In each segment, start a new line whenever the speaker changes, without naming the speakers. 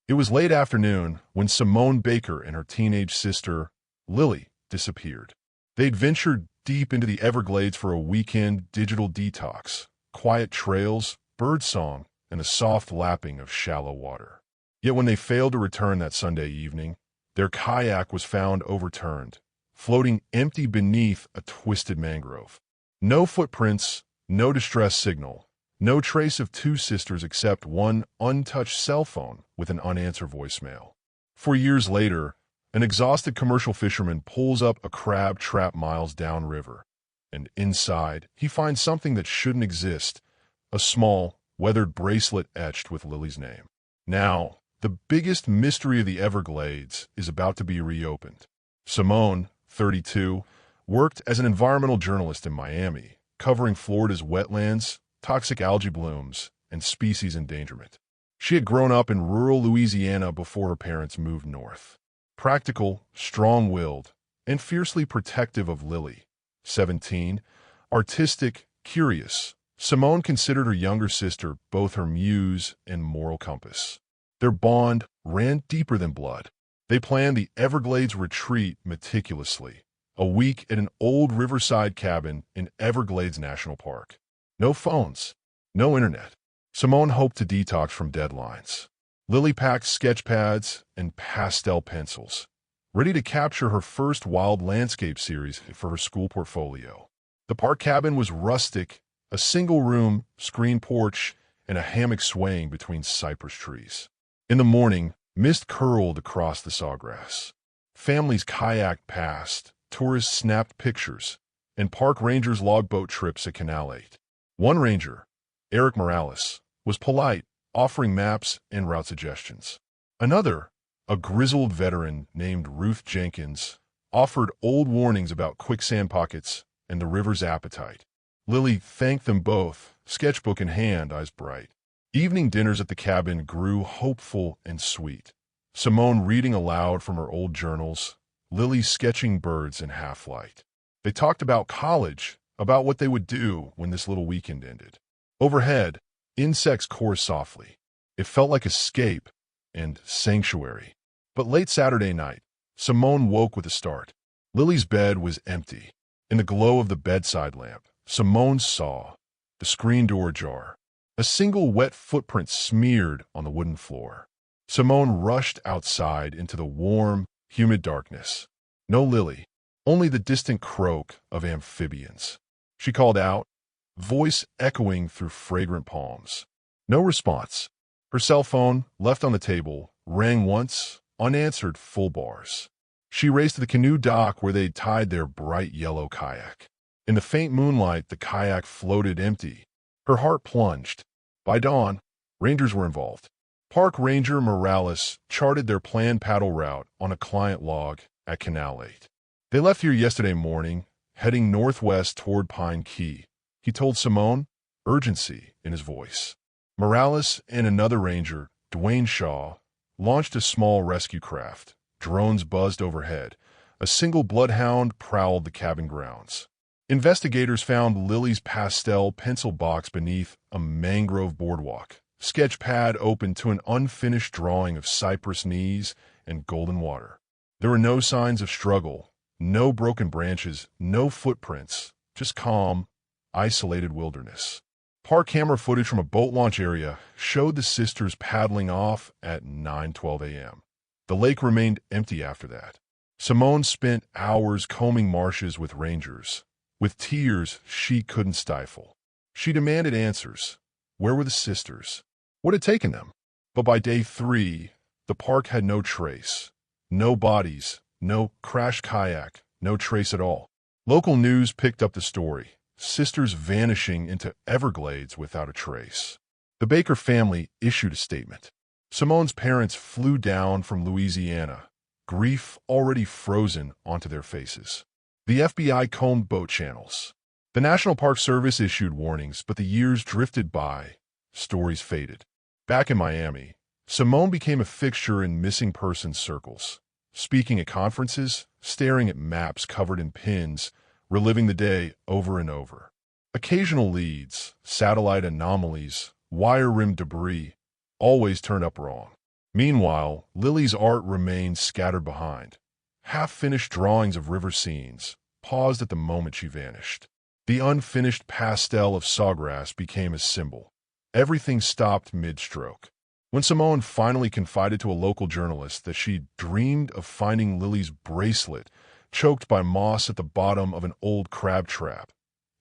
It was late afternoon when Simone Baker and her teenage sister, Lily, disappeared. They'd ventured deep into the Everglades for a weekend digital detox, quiet trails, birdsong, and the soft lapping of shallow water. Yet when they failed to return that Sunday evening, their kayak was found overturned, floating empty beneath a twisted mangrove. No footprints, no distress signal, no trace of two sisters except one untouched cell phone with an unanswered voicemail. 4 years later, an exhausted commercial fisherman pulls up a crab trap miles downriver, and inside, he finds something that shouldn't exist, a small, weathered bracelet etched with Lily's name. Now, the biggest mystery of the Everglades is about to be reopened. Simone, 32, worked as an environmental journalist in Miami, covering Florida's wetlands, toxic algae blooms, and species endangerment. She had grown up in rural Louisiana before her parents moved north. Practical, strong-willed, and fiercely protective of Lily, 17, artistic, curious, Simone considered her younger sister both her muse and moral compass. Their bond ran deeper than blood. They planned the Everglades retreat meticulously, a week at an old riverside cabin in Everglades National Park. No phones, no internet. Simone hoped to detox from deadlines. Lily packed sketch pads and pastel pencils, ready to capture her first wild landscape series for her school portfolio. The park cabin was rustic, a single-room, screened porch, and a hammock swaying between cypress trees. In the morning, mist curled across the sawgrass. Families kayaked past, tourists snapped pictures, and park rangers logged boat trips at Canal 8. One ranger, Eric Morales, was polite, offering maps and route suggestions. Another, a grizzled veteran named Ruth Jenkins, offered old warnings about quicksand pockets and the river's appetite. Lily thanked them both, sketchbook in hand, eyes bright. Evening dinners at the cabin grew hopeful and sweet. Simone reading aloud from her old journals, Lily sketching birds in half-light. They talked about college, about what they would do when this little weekend ended. Overhead, insects chorused softly. It felt like escape and sanctuary. But late Saturday night, Simone woke with a start. Lily's bed was empty. In the glow of the bedside lamp, Simone saw the screen door ajar. A single wet footprint smeared on the wooden floor. Simone rushed outside into the warm, humid darkness. No Lily, only the distant croak of amphibians. She called out, voice echoing through fragrant palms. No response. Her cell phone, left on the table, rang once, unanswered, full bars. She raced to the canoe dock where they'd tied their bright yellow kayak. In the faint moonlight, the kayak floated empty. Her heart plunged. By dawn, rangers were involved. Park Ranger Morales charted their planned paddle route on a client log at Canal 8. They left here yesterday morning, heading northwest toward Pine Key. He told Simone, urgency in his voice. Morales and another ranger, Dwayne Shaw, launched a small rescue craft. Drones buzzed overhead. A single bloodhound prowled the cabin grounds. Investigators found Lily's pastel pencil box beneath a mangrove boardwalk. Sketch pad open to an unfinished drawing of cypress knees and golden water. There were no signs of struggle, no broken branches, no footprints, just calm, isolated wilderness. Park camera footage from a boat launch area showed the sisters paddling off at 9:12 a.m. The lake remained empty after that. Simone spent hours combing marshes with rangers, with tears she couldn't stifle. She demanded answers. Where were the sisters? What had taken them? But by day 3, the park had no trace. No bodies, no crashed kayak, no trace at all. Local news picked up the story. Sisters vanishing into Everglades without a trace. The Baker family issued a statement. Simone's parents flew down from Louisiana, grief already frozen onto their faces. The FBI combed boat channels. The National Park Service issued warnings, but the years drifted by. Stories faded. Back in Miami, Simone became a fixture in missing persons circles, speaking at conferences, staring at maps covered in pins, reliving the day over and over. Occasional leads, satellite anomalies, wire-rimmed debris, always turned up wrong. Meanwhile, Lily's art remained scattered behind. Half-finished drawings of river scenes paused at the moment she vanished. The unfinished pastel of sawgrass became a symbol. Everything stopped mid-stroke. When Simone finally confided to a local journalist that she dreamed of finding Lily's bracelet choked by moss at the bottom of an old crab trap,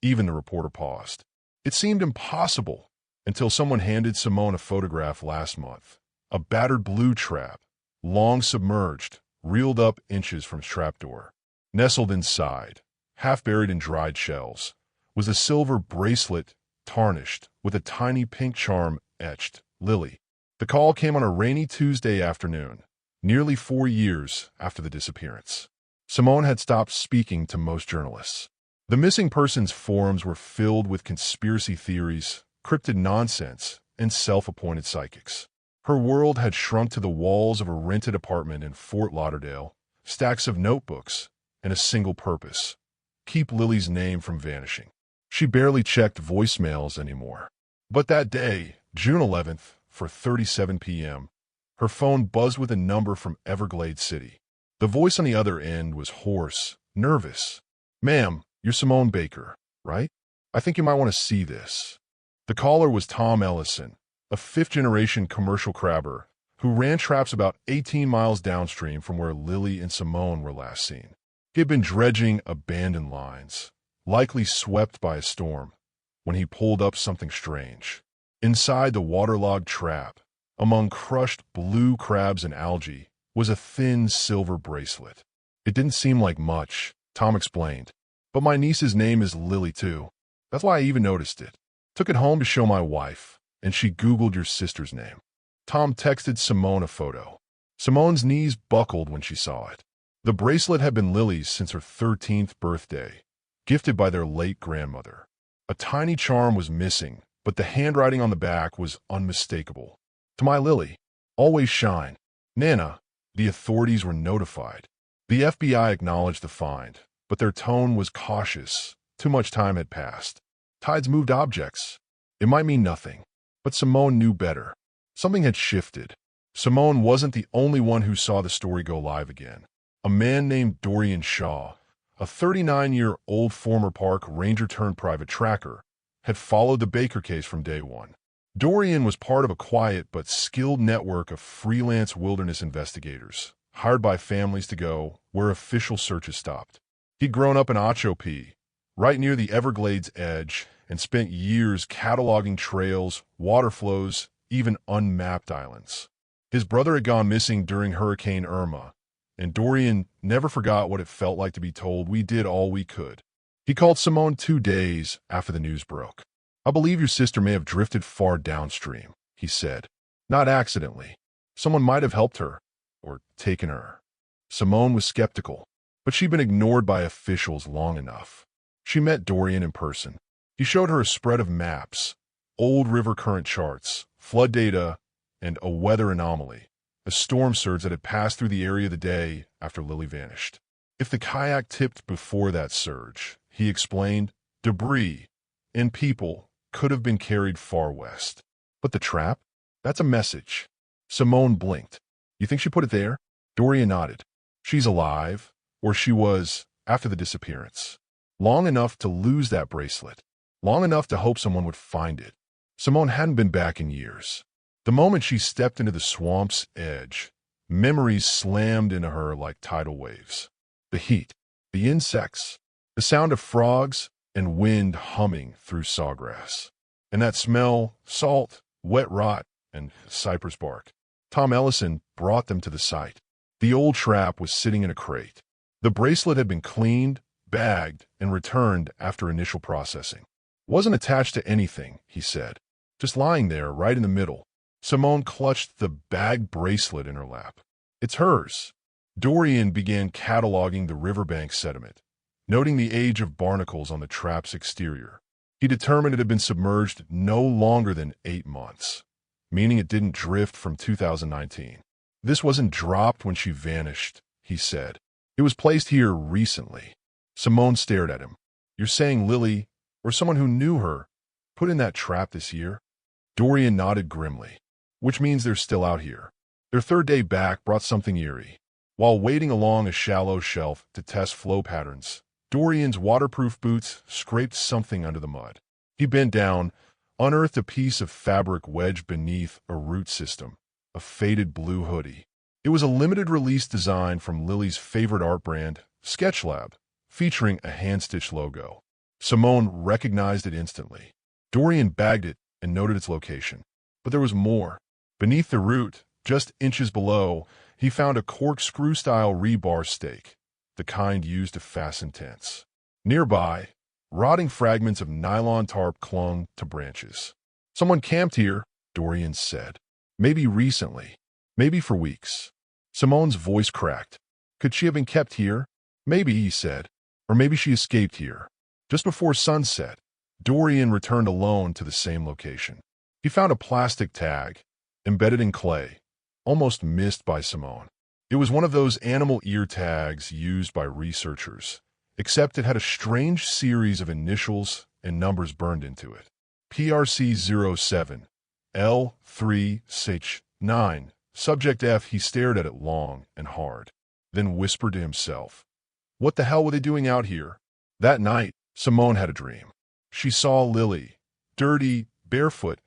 even the reporter paused. It seemed impossible until someone handed Simone a photograph last month. A battered blue trap, long submerged, reeled up inches from its trapdoor. Nestled inside, half buried in dried shells, was a silver bracelet tarnished with a tiny pink charm etched, Lily. The call came on a rainy Tuesday afternoon, nearly 4 years after the disappearance. Simone had stopped speaking to most journalists. The missing persons forums were filled with conspiracy theories, cryptid nonsense, and self-appointed psychics. Her world had shrunk to the walls of a rented apartment in Fort Lauderdale, stacks of notebooks, and a single purpose: keep Lily's name from vanishing. She barely checked voicemails anymore. But that day, June 11th, for 37 p.m., her phone buzzed with a number from Everglades City. The voice on the other end was hoarse, nervous. "Ma'am, you're Simone Baker, right? I think you might want to see this." The caller was Tom Ellison, a fifth-generation commercial crabber who ran traps about 18 miles downstream from where Lily and Simone were last seen. He had been dredging abandoned lines, likely swept by a storm, when he pulled up something strange. Inside the waterlogged trap, among crushed blue crabs and algae, was a thin silver bracelet. "It didn't seem like much," Tom explained, "but my niece's name is Lily too. That's why I even noticed it. Took it home to show my wife, and she Googled your sister's name." Tom texted Simone a photo. Simone's knees buckled when she saw it. The bracelet had been Lily's since her 13th birthday, gifted by their late grandmother. A tiny charm was missing, but the handwriting on the back was unmistakable. "To my Lily, always shine. Nana." The authorities were notified. The FBI acknowledged the find, but their tone was cautious. Too much time had passed. Tides moved objects. It might mean nothing, but Simone knew better. Something had shifted. Simone wasn't the only one who saw the story go live again. A man named Dorian Shaw, a 39-year-old former park ranger turned private tracker, had followed the Baker case from day one. Dorian was part of a quiet but skilled network of freelance wilderness investigators, hired by families to go where official searches stopped. He'd grown up in Ocho-P, right near the Everglades edge, and spent years cataloging trails, water flows, even unmapped islands. His brother had gone missing during Hurricane Irma, and Dorian never forgot what it felt like to be told we did all we could. He called Simone 2 days after the news broke. "I believe your sister may have drifted far downstream," he said. "Not accidentally. Someone might have helped her, or taken her." Simone was skeptical, but she'd been ignored by officials long enough. She met Dorian in person. He showed her a spread of maps, old river current charts, flood data, and a weather anomaly, a storm surge that had passed through the area the day after Lily vanished. If the kayak tipped before that surge, he explained, debris and people could have been carried far west. But the trap? That's a message. Simone blinked. "You think she put it there?" Dorian nodded. "She's alive, or she was after the disappearance. Long enough to lose that bracelet. Long enough to hope someone would find it." Simone hadn't been back in years. The moment she stepped into the swamp's edge, memories slammed into her like tidal waves. The heat, the insects, the sound of frogs, and wind humming through sawgrass. And that smell, salt, wet rot, and cypress bark. Tom Ellison brought them to the site. The old trap was sitting in a crate. The bracelet had been cleaned, bagged, and returned after initial processing. "Wasn't attached to anything," he said. "Just lying there, right in the middle." Simone clutched the bagged bracelet in her lap. "It's hers." Dorian began cataloging the riverbank sediment, noting the age of barnacles on the trap's exterior. He determined it had been submerged no longer than 8 months, meaning it didn't drift from 2019. "This wasn't dropped when she vanished," he said. "It was placed here recently." Simone stared at him. "You're saying Lily, or someone who knew her, put in that trap this year?" Dorian nodded grimly. "Which means they're still out here. Their third day back brought something eerie. While wading along a shallow shelf to test flow patterns, Dorian's waterproof boots scraped something under the mud. He bent down, unearthed a piece of fabric wedged beneath a root system, a faded blue hoodie. It was a limited-release design from Lily's favorite art brand, Sketchlab, featuring a hand-stitched logo. Simone recognized it instantly. Dorian bagged it and noted its location. But there was more. Beneath the root, just inches below, he found a corkscrew-style rebar stake, the kind used to fasten tents. Nearby, rotting fragments of nylon tarp clung to branches. Someone camped here, Dorian said. Maybe recently. Maybe for weeks. Simone's voice cracked. Could she have been kept here? Maybe, he said. Or maybe she escaped here. Just before sunset, Dorian returned alone to the same location. He found a plastic tag, embedded in clay, almost missed by Simone. It was one of those animal ear tags used by researchers, except it had a strange series of initials and numbers burned into it. PRC07, L3, SH9. Subject F. He stared at it long and hard, then whispered to himself, "What the hell were they doing out here?" That night, Simone had a dream. She saw Lily, dirty, barefoot,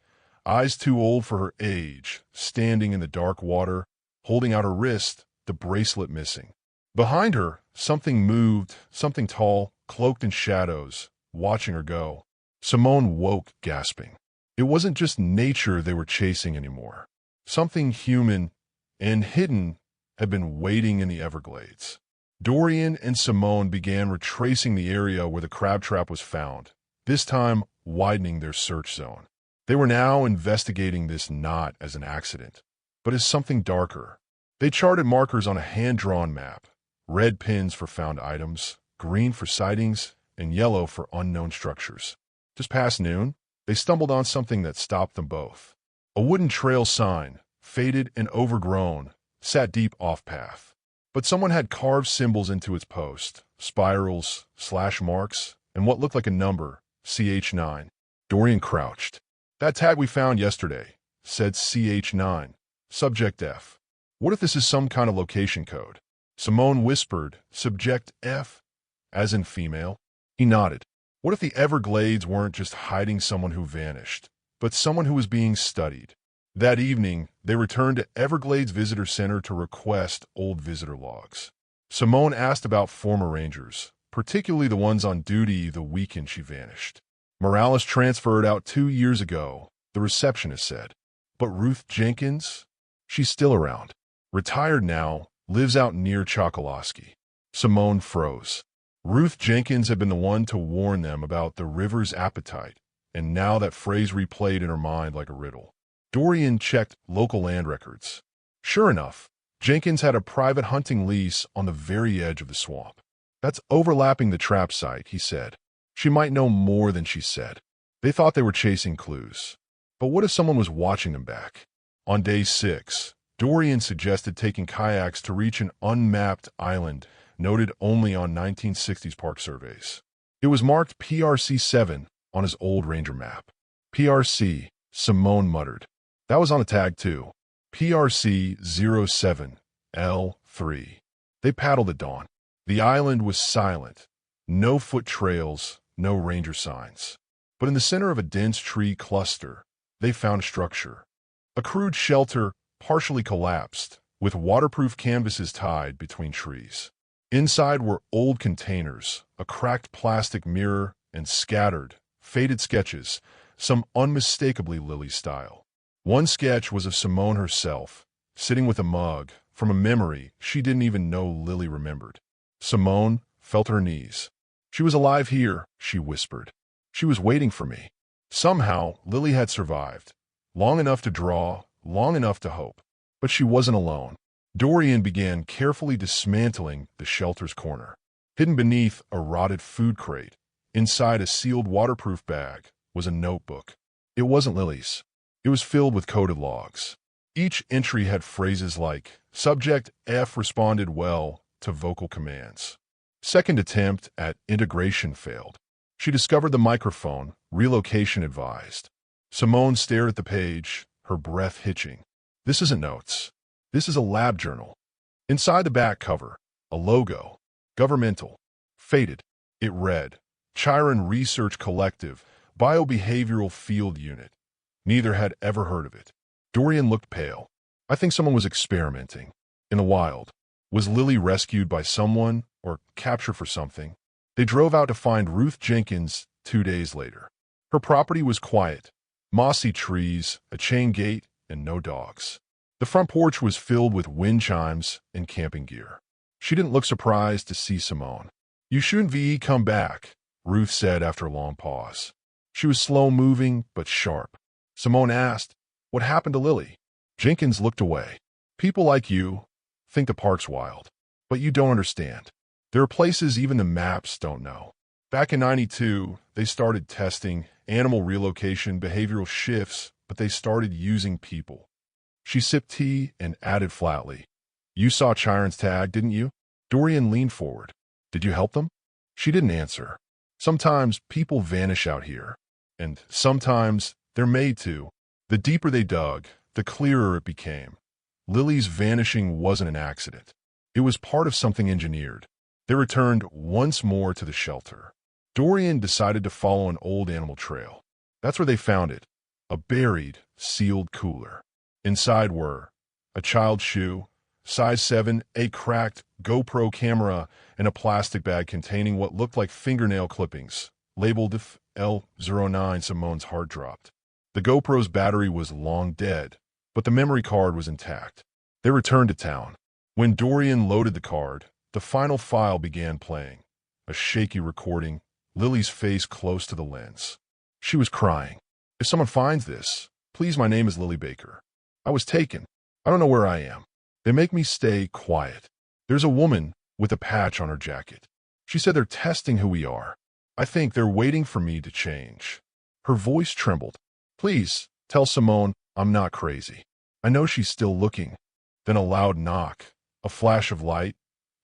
eyes too old for her age, standing in the dark water, holding out her wrist, the bracelet missing. Behind her, something moved, something tall, cloaked in shadows, watching her go. Simone woke, gasping. It wasn't just nature they were chasing anymore. Something human and hidden had been waiting in the Everglades. Dorian and Simone began retracing the area where the crab trap was found, this time widening their search zone. They were now investigating this not as an accident, but as something darker. They charted markers on a hand-drawn map, red pins for found items, green for sightings, and yellow for unknown structures. Just past noon, they stumbled on something that stopped them both. A wooden trail sign, faded and overgrown, sat deep off-path. But someone had carved symbols into its post, spirals, slash marks, and what looked like a number, CH9. Dorian crouched. "That tag we found yesterday," said CH9. Subject F. "What if this is some kind of location code?" Simone whispered, "Subject F?" As in female. He nodded. What if the Everglades weren't just hiding someone who vanished, but someone who was being studied? That evening, they returned to Everglades Visitor Center to request old visitor logs. Simone asked about former rangers, particularly the ones on duty the weekend she vanished. "Morales transferred out 2 years ago," the receptionist said. "But Ruth Jenkins? She's still around. Retired now, lives out near Chokoloskee." Simone froze. Ruth Jenkins had been the one to warn them about the river's appetite, and now that phrase replayed in her mind like a riddle. Dorian checked local land records. Sure enough, Jenkins had a private hunting lease on the very edge of the swamp. "That's overlapping the trap site," he said. "She might know more than she said." They thought they were chasing clues. But what if someone was watching them back? On day 6, Dorian suggested taking kayaks to reach an unmapped island noted only on 1960s park surveys. It was marked PRC7 on his old ranger map. "PRC," Simone muttered. "That was on a tag too. PRC07, L3. They paddled at dawn. The island was silent. No foot trails, no ranger signs. But in the center of a dense tree cluster, they found a structure. A crude shelter, partially collapsed, with waterproof canvases tied between trees. Inside were old containers, a cracked plastic mirror, and scattered, faded sketches, some unmistakably Lily style. One sketch was of Simone herself, sitting with a mug, from a memory she didn't even know Lily remembered. Simone felt her knees. "She was alive here," she whispered. "She was waiting for me." Somehow, Lily had survived. Long enough to draw, long enough to hope. But she wasn't alone. Dorian began carefully dismantling the shelter's corner. Hidden beneath a rotted food crate, inside a sealed waterproof bag, was a notebook. It wasn't Lily's. It was filled with coded logs. Each entry had phrases like, "Subject F responded well to vocal commands." Second attempt at integration failed. She discovered the microphone, relocation advised. Simone stared at the page, her breath hitching. "This isn't notes. This is a lab journal. Inside the back cover, a logo. Governmental. Faded. It read, Chiron Research Collective, Biobehavioral Field Unit. Neither had ever heard of it. Dorian looked pale. I think someone was experimenting. In the wild. Was Lily rescued by someone or captured for something? They drove out to find Ruth Jenkins 2 days later. Her property was quiet. Mossy trees, a chain gate, and no dogs. The front porch was filled with wind chimes and camping gear. She didn't look surprised to see Simone. You shouldn't come back, Ruth said after a long pause. She was slow-moving but sharp. Simone asked, what happened to Lily? Jenkins looked away. People like you think the park's wild, but you don't understand. There are places even the maps don't know. Back in '92, they started testing animal relocation behavioral shifts, but they started using people. She sipped tea and added flatly, You saw Chiron's tag, didn't you? Dorian leaned forward. Did you help them? She didn't answer. Sometimes people vanish out here, and sometimes they're made to. The deeper they dug, the clearer it became. Lily's vanishing wasn't an accident. It was part of something engineered. They returned once more to the shelter. Dorian decided to follow an old animal trail. That's where they found it, a buried, sealed cooler. Inside were a child's shoe, size 7, a cracked GoPro camera, and a plastic bag containing what looked like fingernail clippings, labeled L09. Simone's heart dropped. The GoPro's battery was long dead, but the memory card was intact. They returned to town. When Dorian loaded the card, the final file began playing, a shaky recording, Lily's face close to the lens. She was crying. If someone finds this, please, my name is Lily Baker. I was taken. I don't know where I am. They make me stay quiet. There's a woman with a patch on her jacket. She said they're testing who we are. I think they're waiting for me to change. Her voice trembled. Please, tell Simone I'm not crazy. I know she's still looking. Then a loud knock, a flash of light,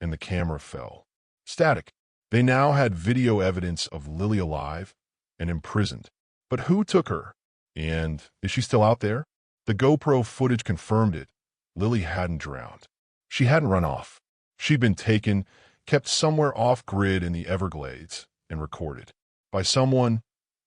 and the camera fell. Static. They now had video evidence of Lily alive and imprisoned. But who took her? And is she still out there? The GoPro footage confirmed it. Lily hadn't drowned. She hadn't run off. She'd been taken, kept somewhere off-grid in the Everglades, and recorded. By someone,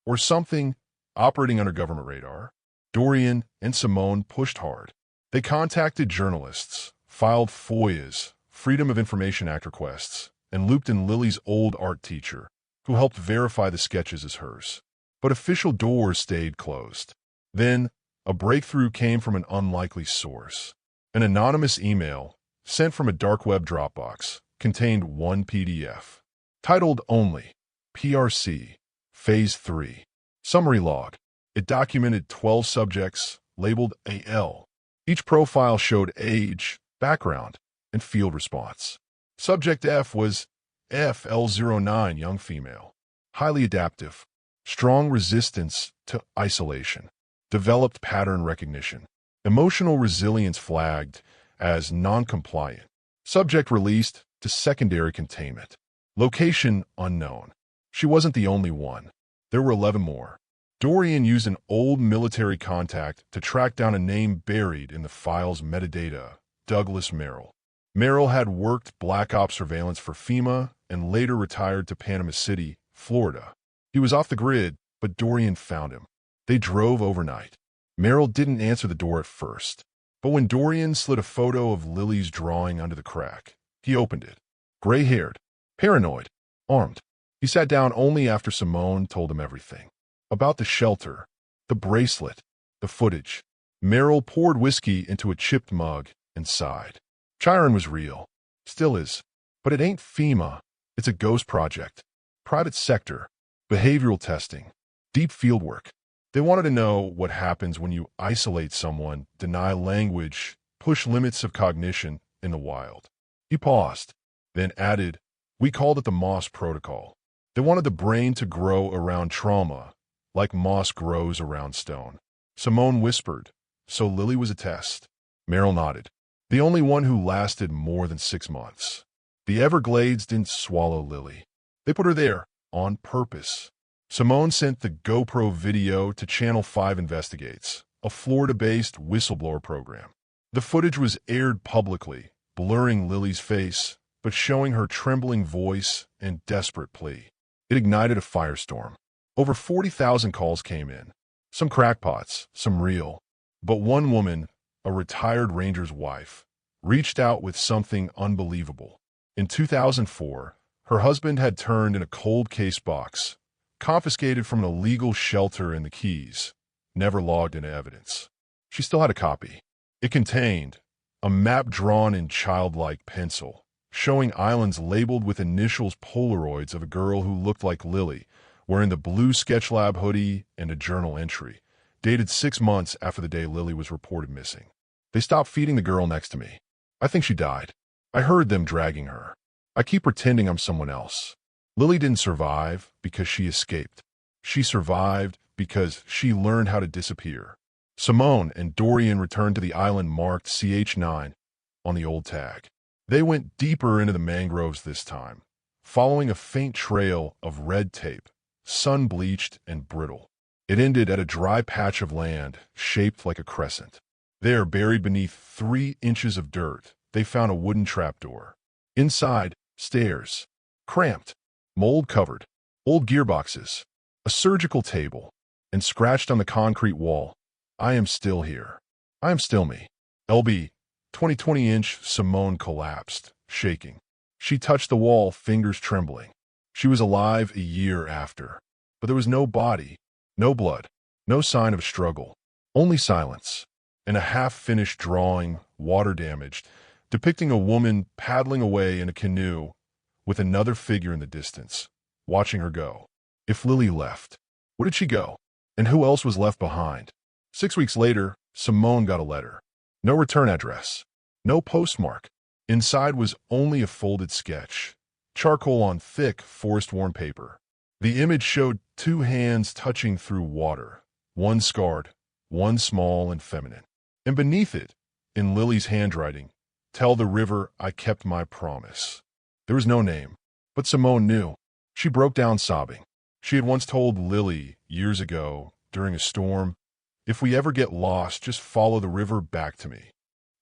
or something, operating under government radar. Dorian and Simone pushed hard. They contacted journalists, filed FOIAs, Freedom of Information Act requests, and looped in Lily's old art teacher, who helped verify the sketches as hers. But official doors stayed closed. Then, a breakthrough came from an unlikely source. An anonymous email, sent from a dark web Dropbox, contained one PDF. Titled only, PRC, Phase 3. Summary log. It documented 12 subjects, labeled AL. Each profile showed age, background, and field response. Subject F was FL09, young female. Highly adaptive. Strong resistance to isolation. Developed pattern recognition. Emotional resilience flagged as non-compliant. Subject released to secondary containment. Location unknown. She wasn't the only one. There were 11 more. Dorian used an old military contact to track down a name buried in the file's metadata, Douglas Merrill. Merrill had worked Black Ops surveillance for FEMA and later retired to Panama City, Florida. He was off the grid, but Dorian found him. They drove overnight. Merrill didn't answer the door at first, but when Dorian slid a photo of Lily's drawing under the crack, he opened it. Gray-haired, paranoid, armed. He sat down only after Simone told him everything. About the shelter, the bracelet, the footage. Merrill poured whiskey into a chipped mug and sighed. Chiron was real. Still is. But it ain't FEMA. It's a ghost project. Private sector. Behavioral testing. Deep fieldwork. They wanted to know what happens when you isolate someone, deny language, push limits of cognition in the wild. He paused, then added, We called it the Moss Protocol. They wanted the brain to grow around trauma, like moss grows around stone. Simone whispered, So Lily was a test. Merrill nodded. The only one who lasted more than 6 months. The Everglades didn't swallow Lily. They put her there, on purpose. Simone sent the GoPro video to Channel 5 Investigates, a Florida-based whistleblower program. The footage was aired publicly, blurring Lily's face, but showing her trembling voice and desperate plea. It ignited a firestorm. Over 40,000 calls came in. Some crackpots, some real. But one woman, a retired ranger's wife, reached out with something unbelievable. In 2004, her husband had turned in a cold case box, confiscated from an illegal shelter in the Keys, never logged into evidence. She still had a copy. It contained a map drawn in childlike pencil, showing islands labeled with initials Polaroids of a girl who looked like Lily, wearing the blue SketchLab hoodie and a journal entry, dated 6 months after the day Lily was reported missing. They stopped feeding the girl next to me. I think she died. I heard them dragging her. I keep pretending I'm someone else. Lily didn't survive because she escaped. She survived because she learned how to disappear. Simone and Dorian returned to the island marked CH9 on the old tag. They went deeper into the mangroves this time, following a faint trail of red tape, sun-bleached and brittle. It ended at a dry patch of land shaped like a crescent. There, buried beneath 3 inches of dirt, they found a wooden trapdoor. Inside, stairs, cramped, mold-covered, old gearboxes, a surgical table, and scratched on the concrete wall, "I am still here. I am still me." LB, 20-20-inch Simone collapsed, shaking. She touched the wall, fingers trembling. She was alive a year after. But there was no body, no blood, no sign of struggle, only silence, and a half-finished drawing, water-damaged, depicting a woman paddling away in a canoe with another figure in the distance, watching her go. If Lily left, where did she go? And who else was left behind? 6 weeks later, Simone got a letter. No return address, no postmark. Inside was only a folded sketch, charcoal on thick, forest-worn paper. The image showed 2 hands touching through water, one scarred, one small and feminine. And beneath it, in Lily's handwriting, "Tell the river I kept my promise." There was no name, but Simone knew. She broke down sobbing. She had once told Lily years ago, during a storm, "If we ever get lost, just follow the river back to me."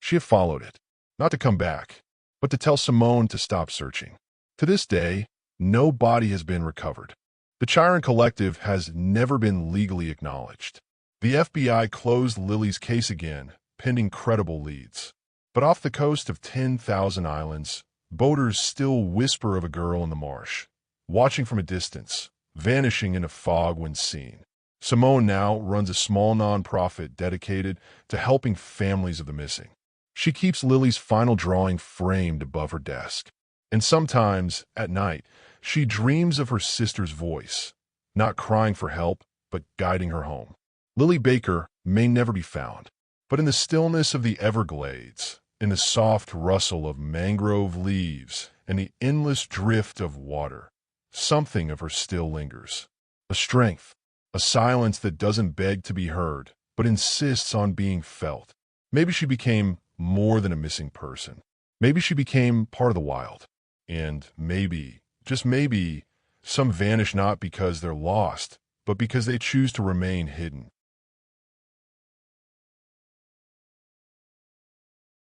She had followed it, not to come back, but to tell Simone to stop searching. To this day, no body has been recovered. The Chiron Collective has never been legally acknowledged. The FBI closed Lily's case again, pending credible leads. But off the coast of 10,000 islands, boaters still whisper of a girl in the marsh, watching from a distance, vanishing in a fog when seen. Simone now runs a small nonprofit dedicated to helping families of the missing. She keeps Lily's final drawing framed above her desk. And sometimes, at night, she dreams of her sister's voice, not crying for help, but guiding her home. Lily Baker may never be found, but in the stillness of the Everglades, in the soft rustle of mangrove leaves, and the endless drift of water, something of her still lingers. A strength, a silence that doesn't beg to be heard, but insists on being felt. Maybe she became more than a missing person. Maybe she became part of the wild. And maybe, just maybe, some vanish not because they're lost, but because they choose to remain hidden.